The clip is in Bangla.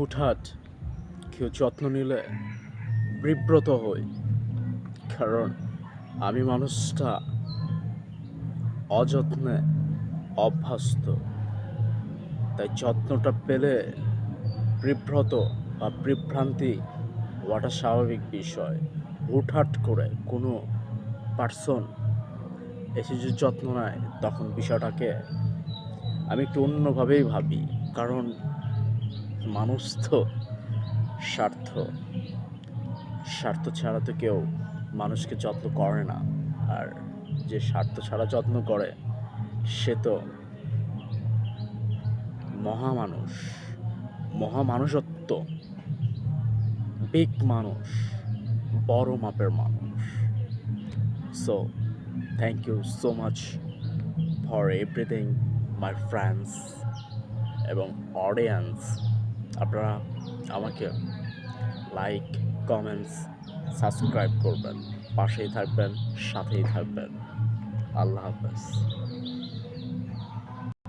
হুটহাট কেউ যত্ন নিলে বিব্রত হই, কারণ আমি মানুষটা অযত্নে অভ্যস্ত। তাই যত্নটা পেলে বিব্রত বা বিভ্রান্তি হওয়াটা স্বাভাবিক বিষয়। হুটহাট করে কোনো পার্সন এসে যদি যত্ন নেয়, তখন বিষয়টাকে আমি একটু অন্যভাবেই ভাবি। কারণ মানুষ তো স্বার্থ স্বার্থ ছাড়া তো কেউ মানুষকে যত্ন করে না। আর যে স্বার্থ ছাড়া যত্ন করে, সে তো মহামানুষ, মহামানুষত্ব, বিগ মানুষ, বড় মাপের মানুষ। So thank you so much for everything, my friends এবং অডিয়েন্স। আপনারা আমাকে লাইক, কমেন্টস, সাবস্ক্রাইব করবেন, পাশেই থাকবেন, সাথেই থাকবেন। আল্লাহ হাফেজ।